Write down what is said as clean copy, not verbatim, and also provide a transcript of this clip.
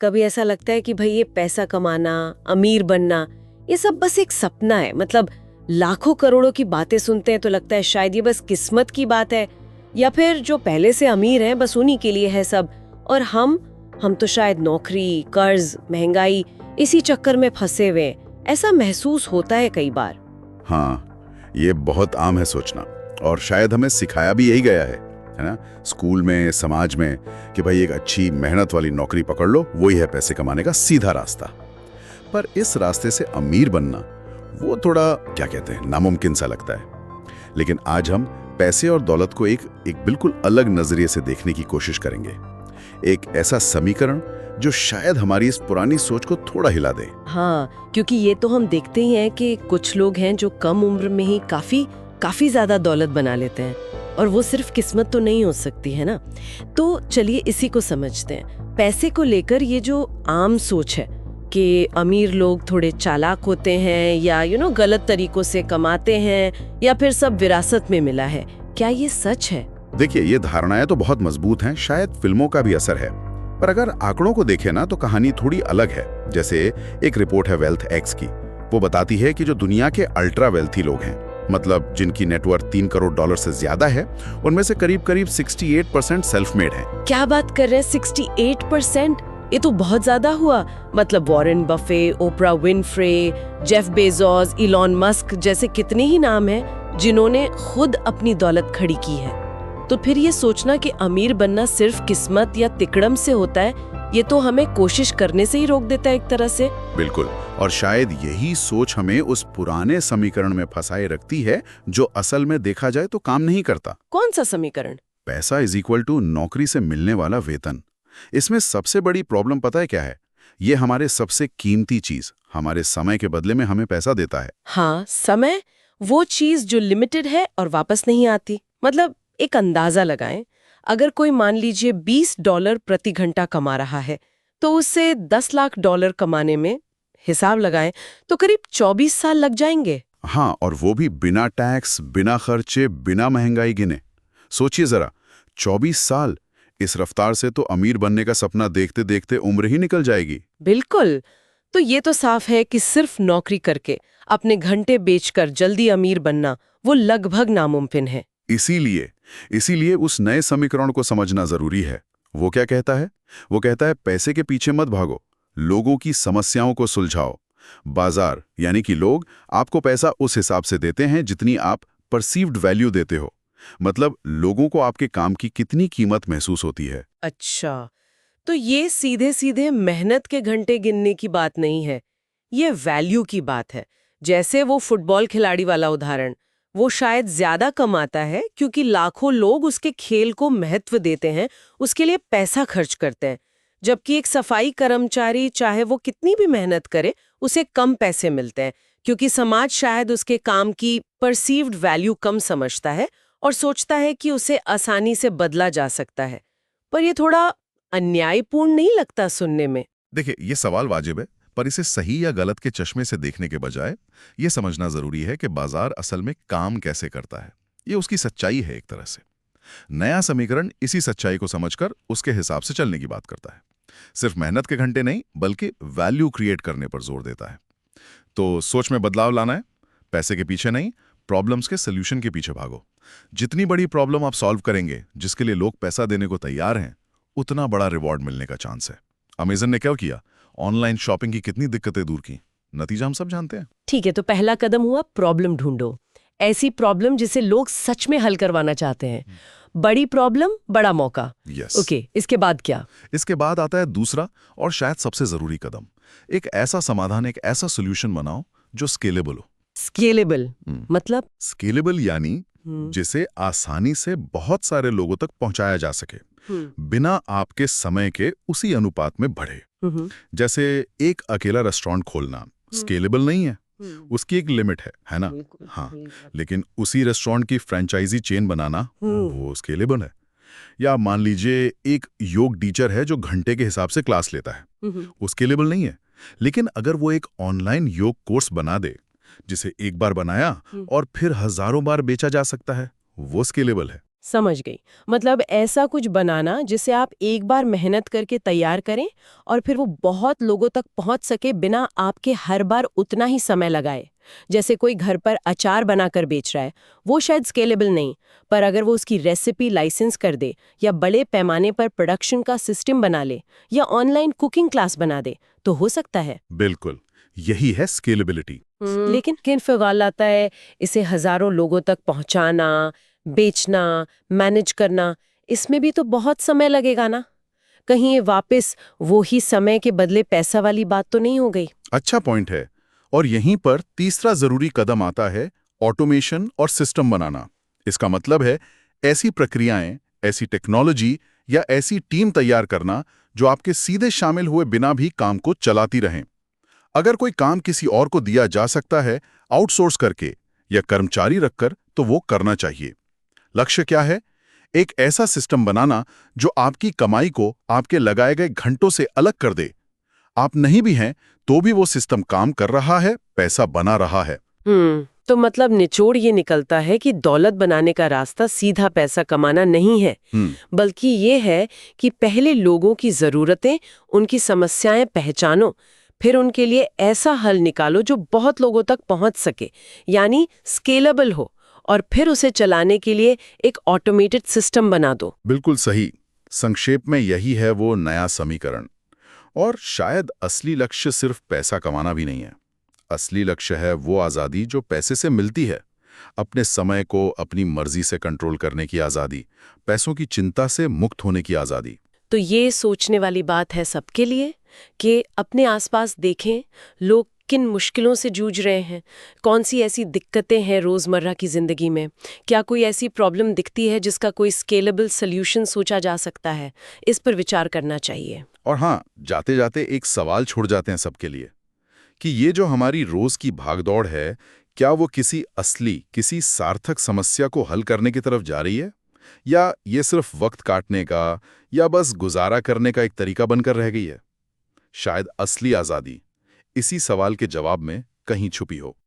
कभी ऐसा लगता है कि भाई ये पैसा कमाना, अमीर बनना, ये सब बस एक सपना है। मतलब लाखों करोड़ों की बातें सुनते हैं तो लगता है शायद ये बस किस्मत की बात है, या फिर जो पहले से अमीर हैं बस उन्हीं के लिए है सब, और हम तो शायद नौकरी, कर्ज, महंगाई, इसी चक्कर में फंसे हुए हैं। ऐसा महसूस होता है कई बार। हाँ, ये बहुत आम है सोचना, और शायद हमें सिखाया भी यही गया है ना, स्कूल में, समाज में, कि भाई एक अच्छी मेहनत वाली नौकरी पकड़ लो, वही है पैसे कमाने का सीधा रास्ता। पर इस रास्ते से अमीर बनना, वो थोड़ा क्या कहते हैं, नामुमकिन सा लगता है। लेकिन आज हम पैसे और दौलत को एक बिल्कुल अलग नजरिए से देखने की कोशिश करेंगे। एक ऐसा समीकरण जो शायद हमारी इस पुरानी सोच को थोड़ा हिला दे। हाँ, क्योंकि ये तो हम देखते ही हैं कि कुछ लोग हैं जो कम उम्र में ही काफी ज्यादा दौलत बना लेते हैं, और वो सिर्फ किस्मत तो नहीं हो सकती है ना। तो चलिए इसी को समझते हैं। पैसे को लेकर ये जो आम सोच है कि अमीर लोग थोड़े चालाक होते हैं, या गलत तरीकों से कमाते हैं, या फिर सब विरासत में मिला है, क्या ये सच है? देखिए, ये धारणाएं तो बहुत मजबूत हैं, शायद फिल्मों का भी असर है, पर अगर आंकड़ों को देखें ना तो कहानी थोड़ी अलग है। जैसे एक रिपोर्ट है वेल्थ एक्स की, वो बताती है कि जो दुनिया के अल्ट्रा वेल्थी लोग हैं, मतलब जिनकी नेटवर्थ $3 करोड़ से ज्यादा है, उनमें से करीब 68% सेल्फ मेड है। क्या बात कर रहे हैं, 68%? ये तो बहुत ज्यादा हुआ। मतलब Warren Buffett, Oprah Winfrey, Jeff Bezos, Elon Musk जैसे कितने ही नाम हैं जिन्होंने खुद अपनी दौलत खड़ी की है। तो फिर ये सोचना कि अमीर बनना सिर्फ किस्मत या तिकड़म से होता है, ये तो हमें कोशिश करने से ही रोक देता है एक तरह से। बिल्कुल, और शायद यही सोच हमें उस पुराने समीकरण में फंसाए रखती है, जो असल में देखा जाए तो काम नहीं करता। कौन सा समीकरण? पैसा इज इक्वल टू नौकरी से मिलने वाला वेतन। इसमें सबसे बड़ी प्रॉब्लम पता है क्या है? ये हमारे सबसे कीमती चीज, हमारे समय के बदले में हमें पैसा देता है। हाँ, समय, वो चीज जो लिमिटेड है और वापस नहीं आती। मतलब एक अंदाजा लगाएं, अगर कोई मान लीजिए $20 प्रति घंटा कमा रहा है, तो उससे $10 लाख कमाने में हिसाब लगाएं तो करीब 24 साल लग जाएंगे। हाँ, और वो भी बिना टैक्स, बिना खर्चे, बिना महंगाई गिने। सोचिए जरा, 24 साल, इस रफ्तार से तो अमीर बनने का सपना देखते देखते उम्र ही निकल जाएगी। बिल्कुल। तो ये तो साफ है कि सिर्फ नौकरी करके, अपने घंटे बेचकर जल्दी अमीर बनना वो लगभग नामुमकिन है। इसीलिए उस नए समीकरण को समझना जरूरी है। वो क्या कहता है? वो कहता है पैसे के पीछे मत भागो, लोगों की समस्याओं को सुलझाओ। बाजार यानी कि लोग आपको पैसा उस हिसाब से देते हैं जितनी आप परसीव्ड वैल्यू देते हो। मतलब लोगों को आपके काम की कितनी कीमत महसूस होती है। अच्छा, तो ये सीधे सीधे मेहनत के घंटे गिनने की बात नहीं है, ये वैल्यू की बात है। जैसे वो फुटबॉल खिलाड़ी वाला उदाहरण, वो शायद ज्यादा कमाता है क्योंकि लाखों लोग उसके खेल को महत्व देते हैं, उसके लिए पैसा खर्च करते हैं। जबकि एक सफाई कर्मचारी, चाहे वो कितनी भी मेहनत करे, उसे कम पैसे मिलते हैं क्योंकि समाज शायद उसके काम की परसीव्ड वैल्यू कम समझता है और सोचता है कि उसे आसानी से बदला जा सकता है। पर ये थोड़ा अन्यायपूर्ण नहीं लगता सुनने में? देखिए, ये सवाल वाजिब है, पर इसे सही या गलत के चश्मे से देखने के बजाय ये समझना जरूरी है कि बाजार असल में काम कैसे करता है। ये उसकी सच्चाई है एक तरह से। नया समीकरण इसी सच्चाई को समझकर उसके हिसाब से चलने की बात करता है। सिर्फ मेहनत के घंटे नहीं, बल्कि वैल्यू क्रिएट करने पर जोर देता है। तो सोच में बदलाव लाना है, पैसे के पीछे नहीं, प्रॉब्लम्स के सोल्यूशन के पीछे भागो। जितनी बड़ी प्रॉब्लम आप सॉल्व करेंगे, जिसके लिए लोग पैसा देने को तैयार हैं, उतना बड़ा रिवॉर्ड मिलने का चांस है। अमेज़न ने क्या किया? ऑनलाइन शॉपिंग की कितनी दिक्कतें दूर की। नतीजा हम सब जानते हैं। ठीक है, तो पहला कदम हुआ प्रॉब्लम ढूंढो, ऐसी प्रॉब्लम जिसे लोग सच में हल करवाना चाहते हैं। बड़ी प्रॉब्लम, बड़ा मौका। यस। ओके, इसके बाद क्या? इसके बाद आता है दूसरा और शायद सबसे जरूरी कदम। एक ऐसा समाधान, एक ऐसा सोल्यूशन बनाओ जो स्केलेबल हो। स्केलेबल मतलब? स्केलेबल यानी जिसे आसानी से बहुत सारे लोगों तक पहुंचाया जा सके, बिना आपके समय के उसी अनुपात में बढ़े। जैसे एक अकेला रेस्टोरेंट खोलना स्केलेबल नहीं है, उसकी एक लिमिट है ना? हाँ, लेकिन उसी रेस्टोरेंट की फ्रेंचाइजी चेन बनाना वो स्केलेबल है। या मान लीजिए एक योग टीचर है जो घंटे के हिसाब से क्लास लेता है, वो स्केलेबल नहीं है। लेकिन अगर वो एक ऑनलाइन योग कोर्स बना दे, जिसे एक बार बनाया और फिर हजारों बार बेचा जा सकता है, वो स्केलेबल है। समझ गई। मतलब ऐसा कुछ बनाना जिसे आप एक बार मेहनत करके तैयार करें और फिर वो बहुत लोगों तक पहुंच सके बिना आपके हर बार उतना ही समय लगाए। जैसे कोई घर पर अचार बनाकर बेच रहा है, वो शायद स्केलेबल नहीं, पर अगर वो उसकी रेसिपी लाइसेंस कर दे या बड़े पैमाने पर प्रोडक्शन का सिस्टम बना ले या ऑनलाइन कुकिंग क्लास बना दे तो हो सकता है। बिल्कुल, यही है स्केलेबिलिटी। लेकिन किन सवाल आता है, इसे हजारों लोगों तक पहुंचाना, बेचना, मैनेज करना, इसमें भी तो बहुत समय लगेगा ना। कहीं ये वापस वो ही समय के बदले पैसा वाली बात तो नहीं हो गई? अच्छा पॉइंट है। और यहीं पर तीसरा जरूरी कदम आता है, ऑटोमेशन और सिस्टम बनाना। इसका मतलब है ऐसी प्रक्रियाएं, ऐसी टेक्नोलॉजी या ऐसी टीम तैयार करना जो आपके सीधे शामिल हुए बिना भी काम को चलाती रहें। अगर कोई काम किसी और को दिया जा सकता है आउटसोर्स करके या कर्मचारी रखकर, तो वो करना चाहिए। लक्ष्य क्या है? एक ऐसा सिस्टम बनाना जो आपकी कमाई को आपके लगाए गए घंटों से अलग कर दे। आप नहीं भी हैं तो भी वो सिस्टम काम कर रहा है, पैसा बना रहा है। तो मतलब निचोड़ ये निकलता है कि दौलत बनाने का रास्ता सीधा पैसा कमाना नहीं है, बल्कि ये है कि पहले लोगों की जरूरतें, उनकी समस्याएं पहचानो, फिर उनके लिए ऐसा हल निकालो जो बहुत लोगों तक पहुंच सके, यानी स्केलेबल हो, और फिर उसे चलाने के लिए एक ऑटोमेटेड सिस्टम बना दो। बिल्कुल सही। संक्षेप में यही है वो नया समीकरण। और शायद असली लक्ष्य सिर्फ पैसा कमाना भी नहीं है। असली लक्ष्य है वो आज़ादी जो पैसे से मिलती है। अपने समय को अपनी मर्जी से कंट्रोल करने की आज़ादी, पैसों की चिंता से मुक्त होने की आज़ादी। तो ये सोचने वाली बात है सबके लिए कि अपने आसपास देखें, लोग किन मुश्किलों से जूझ रहे हैं, कौन सी ऐसी दिक्कतें हैं रोज़मर्रा की ज़िंदगी में, क्या कोई ऐसी प्रॉब्लम दिखती है जिसका कोई स्केलेबल सॉल्यूशन सोचा जा सकता है। इस पर विचार करना चाहिए। और हाँ, जाते जाते एक सवाल छोड़ जाते हैं सबके लिए कि ये जो हमारी रोज की भागदौड़ है, क्या वो किसी असली, किसी सार्थक समस्या को हल करने की तरफ जा रही है, या ये सिर्फ वक्त काटने का या बस गुजारा करने का एक तरीका बनकर रह गई है? शायद असली आज़ादी इसी सवाल के जवाब में कहीं छुपी हो।